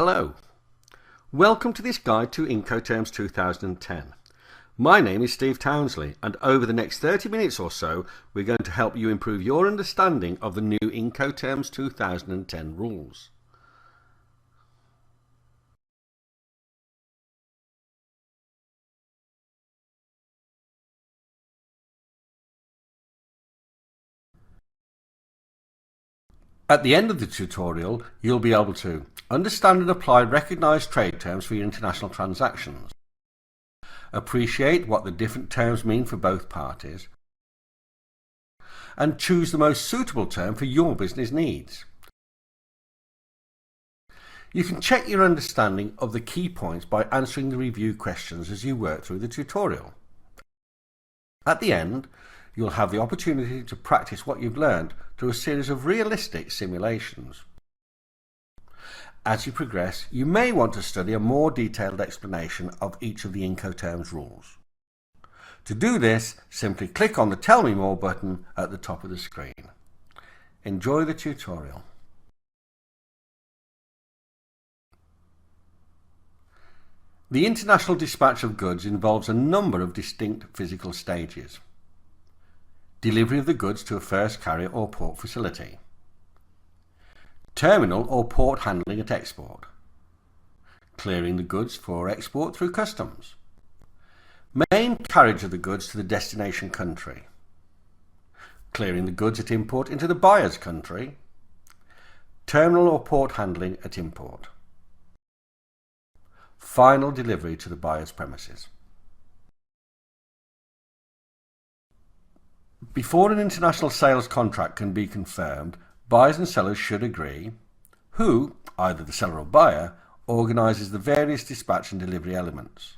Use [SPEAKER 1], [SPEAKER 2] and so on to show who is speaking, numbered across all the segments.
[SPEAKER 1] Hello, welcome to this guide to Incoterms 2010. My name is Steve Townsley, and over the next 30 minutes or so we're going to help you improve your understanding of the new Incoterms 2010 rules. At the end of the tutorial, you'll be able to understand and apply recognised trade terms for your international transactions, appreciate what the different terms mean for both parties, and choose the most suitable term for your business needs. You can check your understanding of the key points by answering the review questions as you work through the tutorial. At the end, you'll have the opportunity to practice what you've learned through a series of realistic simulations. As you progress, you may want to study a more detailed explanation of each of the Incoterms rules. To do this, simply click on the Tell Me More button at the top of the screen. Enjoy the tutorial. The international dispatch of goods involves a number of distinct physical stages. Delivery of the goods to a first carrier or port facility. Terminal or port handling at export. Clearing the goods for export through customs. Main carriage of the goods to the destination country. Clearing the goods at import into the buyer's country. Terminal or port handling at import. Final delivery to the buyer's premises. Before an international sales contract can be confirmed, buyers and sellers should agree who, either the seller or buyer, organises the various dispatch and delivery elements.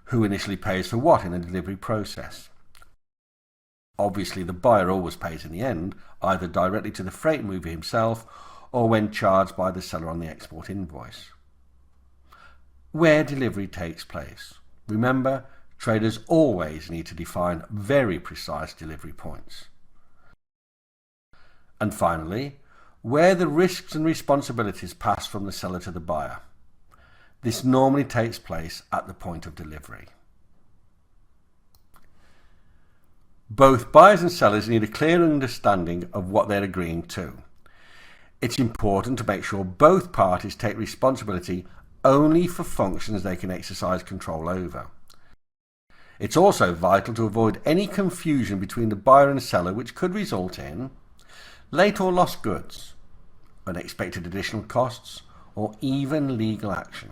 [SPEAKER 1] Who initially pays for what in the delivery process. Obviously, the buyer always pays in the end, either directly to the freight mover himself or when charged by the seller on the export invoice. Where delivery takes place. Remember, traders always need to define very precise delivery points. And finally, where the risks and responsibilities pass from the seller to the buyer. This normally takes place at the point of delivery. Both buyers and sellers need a clear understanding of what they're agreeing to. It's important to make sure both parties take responsibility only for functions they can exercise control over. It's also vital to avoid any confusion between the buyer and seller which could result in late or lost goods, unexpected additional costs, or even legal action.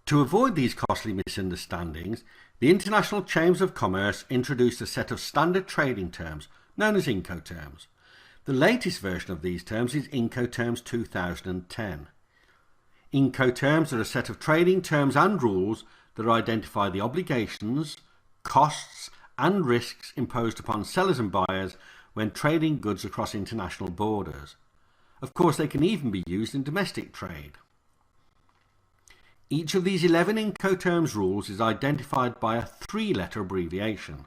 [SPEAKER 1] To avoid these costly misunderstandings, the International Chambers of Commerce introduced a set of standard trading terms known as Incoterms. The latest version of these terms is Incoterms 2010. Incoterms are a set of trading terms and rules that identify the obligations, costs and risks imposed upon sellers and buyers when trading goods across international borders. Of course, they can even be used in domestic trade. Each of these 11 Incoterms rules is identified by a three-letter abbreviation.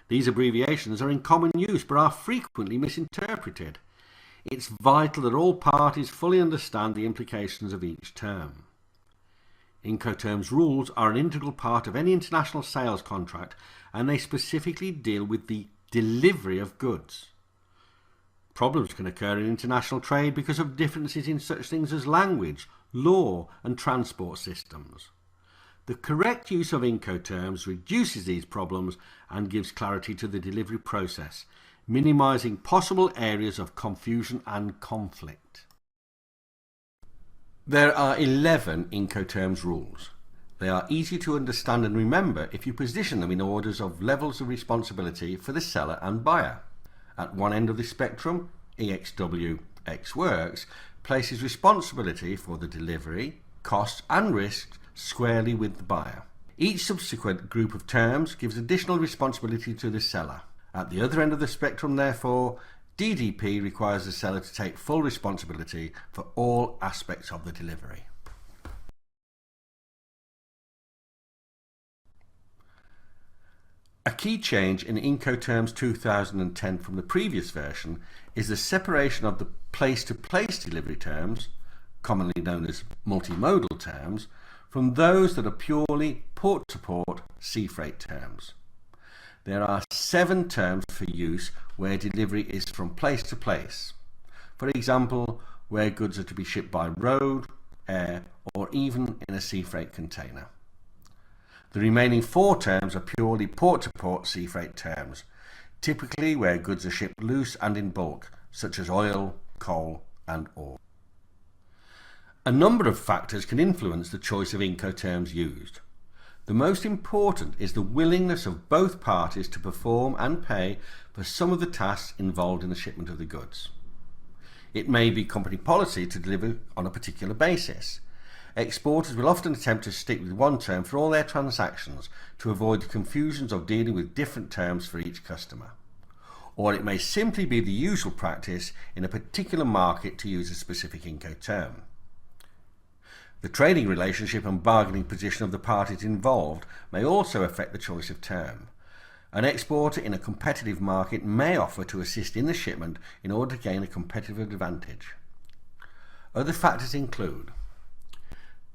[SPEAKER 1] These abbreviations are in common use but are frequently misinterpreted. It's vital that all parties fully understand the implications of each term. Incoterms rules are an integral part of any international sales contract, and they specifically deal with the delivery of goods. Problems can occur in international trade because of differences in such things as language, law and transport systems. The correct use of Incoterms reduces these problems and gives clarity to the delivery process, minimising possible areas of confusion and conflict. There are 11 Incoterms rules. They are easy to understand and remember if you position them in orders of levels of responsibility for the seller and buyer. At one end of the spectrum, EXW X Works places responsibility for the delivery, costs and risks squarely with the buyer. Each subsequent group of terms gives additional responsibility to the seller. At the other end of the spectrum, therefore, DDP requires the seller to take full responsibility for all aspects of the delivery. A key change in Incoterms 2010 from the previous version is the separation of the place-to-place delivery terms, commonly known as multimodal terms, from those that are purely port-to-port sea freight terms. There are 7 terms for use where delivery is from place to place. For example, where goods are to be shipped by road, air, or even in a sea freight container. The remaining 4 terms are purely port-to-port sea freight terms, typically where goods are shipped loose and in bulk, such as oil, coal, and ore. A number of factors can influence the choice of Incoterms used. The most important is the willingness of both parties to perform and pay for some of the tasks involved in the shipment of the goods. It may be company policy to deliver on a particular basis. Exporters will often attempt to stick with one term for all their transactions to avoid the confusions of dealing with different terms for each customer. Or it may simply be the usual practice in a particular market to use a specific Incoterm. The trading relationship and bargaining position of the parties involved may also affect the choice of term. An exporter in a competitive market may offer to assist in the shipment in order to gain a competitive advantage. Other factors include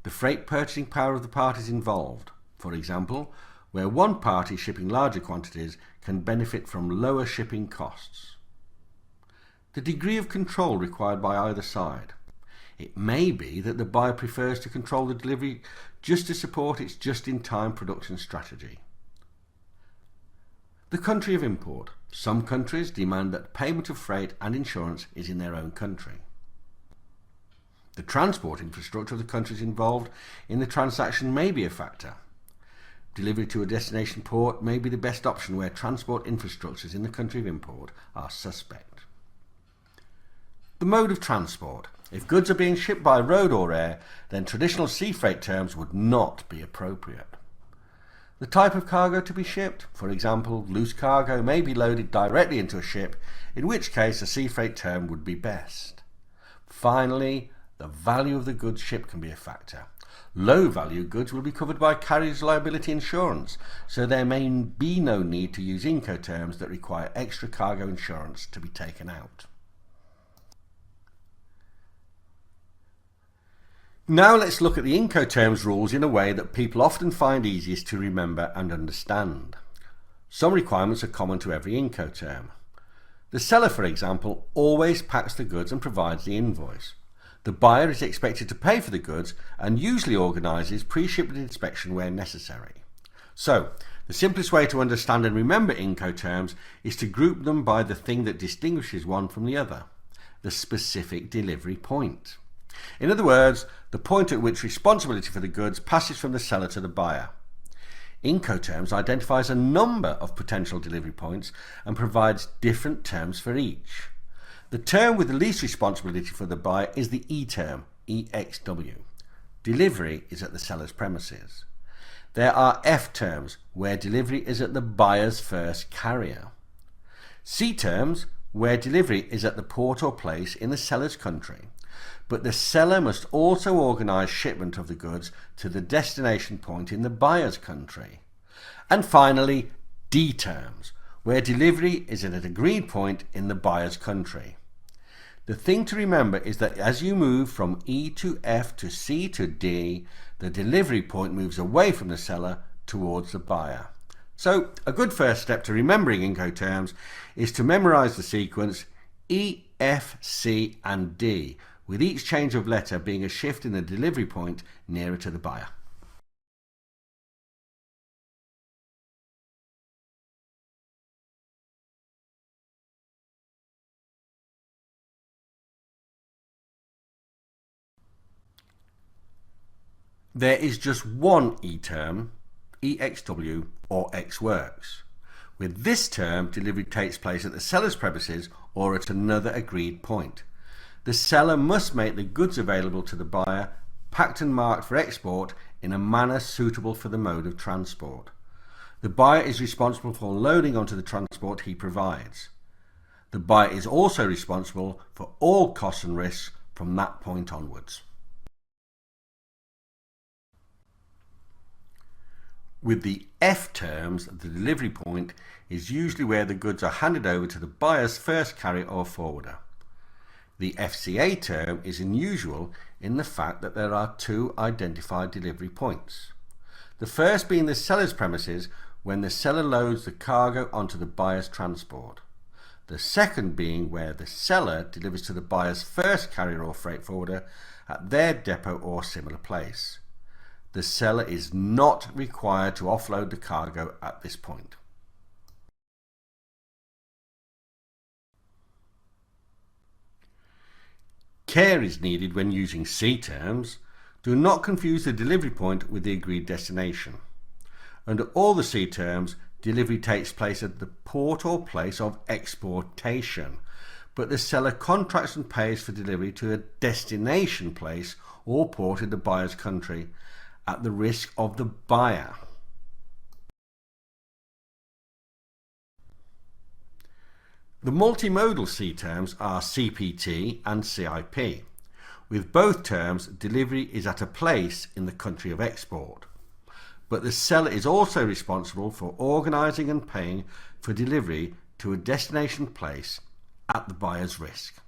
[SPEAKER 1] the freight purchasing power of the parties involved. For example, where one party shipping larger quantities can benefit from lower shipping costs. The degree of control required by either side. It may be that the buyer prefers to control the delivery just to support its just-in-time production strategy. The country of import. Some countries demand that payment of freight and insurance is in their own country. The transport infrastructure of the countries involved in the transaction may be a factor. Delivery to a destination port may be the best option where transport infrastructures in the country of import are suspect. The mode of transport. If goods are being shipped by road or air, then traditional sea freight terms would not be appropriate. The type of cargo to be shipped. For example, loose cargo may be loaded directly into a ship, in which case a sea freight term would be best. Finally, the value of the goods shipped can be a factor. Low value goods will be covered by carrier's liability insurance, so there may be no need to use Incoterms that require extra cargo insurance to be taken out. Now let's look at the Incoterms rules in a way that people often find easiest to remember and understand. Some requirements are common to every Incoterm. The seller, for example, always packs the goods and provides the invoice. The buyer is expected to pay for the goods and usually organises pre-shipment inspection where necessary. So, the simplest way to understand and remember Incoterms is to group them by the thing that distinguishes one from the other, the specific delivery point. In other words, the point at which responsibility for the goods passes from the seller to the buyer. Incoterms identifies a number of potential delivery points and provides different terms for each. The term with the least responsibility for the buyer is the E term, EXW. Delivery is at the seller's premises. There are F terms, where delivery is at the buyer's first carrier. C terms, where delivery is at the port or place in the seller's country, but the seller must also organise shipment of the goods to the destination point in the buyer's country. And finally, D terms, where delivery is at an agreed point in the buyer's country. The thing to remember is that as you move from E to F to C to D, the delivery point moves away from the seller towards the buyer. So a good first step to remembering Incoterms is to memorise the sequence E, F, C and D, with each change of letter being a shift in the delivery point nearer to the buyer. There is just one E term, EXW or X works. With this term, delivery takes place at the seller's premises or at another agreed point. The seller must make the goods available to the buyer, packed and marked for export in a manner suitable for the mode of transport. The buyer is responsible for loading onto the transport he provides. The buyer is also responsible for all costs and risks from that point onwards. With the F terms, the delivery point is usually where the goods are handed over to the buyer's first carrier or forwarder. The FCA term is unusual in the fact that there are two identified delivery points. The first being the seller's premises when the seller loads the cargo onto the buyer's transport. The second being where the seller delivers to the buyer's first carrier or freight forwarder at their depot or similar place. The seller is not required to offload the cargo at this point. Care is needed when using C terms. Do not confuse the delivery point with the agreed destination. Under all the C terms, delivery takes place at the port or place of exportation, but the seller contracts and pays for delivery to a destination place or port in the buyer's country at the risk of the buyer. The multimodal C terms are CPT and CIP. With both terms, delivery is at a place in the country of export, but the seller is also responsible for organising and paying for delivery to a destination place at the buyer's risk.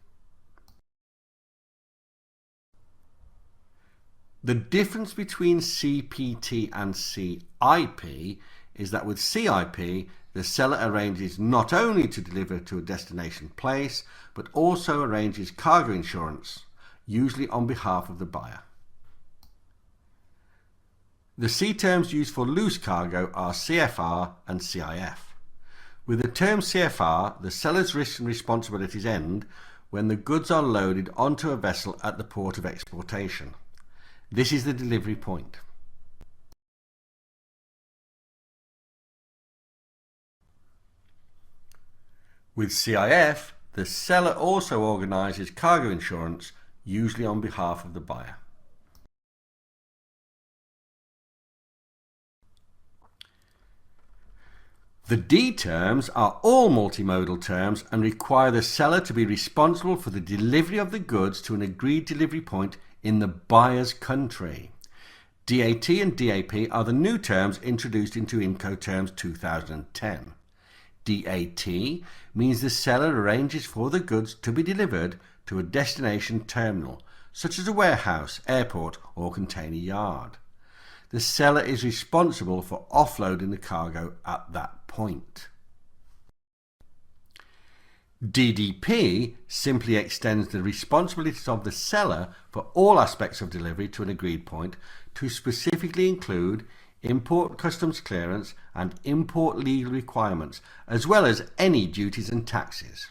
[SPEAKER 1] The difference between CPT and CIP is that with CIP, the seller arranges not only to deliver to a destination place, but also arranges cargo insurance, usually on behalf of the buyer. The C terms used for loose cargo are CFR and CIF. With the term CFR, the seller's risks and responsibilities end when the goods are loaded onto a vessel at the port of exportation. This is the delivery point. With CIF, the seller also organises cargo insurance, usually on behalf of the buyer. The D terms are all multimodal terms and require the seller to be responsible for the delivery of the goods to an agreed delivery point in the buyer's country. DAT and DAP are the new terms introduced into Incoterms 2010. DAT means the seller arranges for the goods to be delivered to a destination terminal, such as a warehouse, airport or container yard. The seller is responsible for offloading the cargo at that point. DDP simply extends the responsibilities of the seller for all aspects of delivery to an agreed point to specifically include import customs clearance and import legal requirements, as well as any duties and taxes.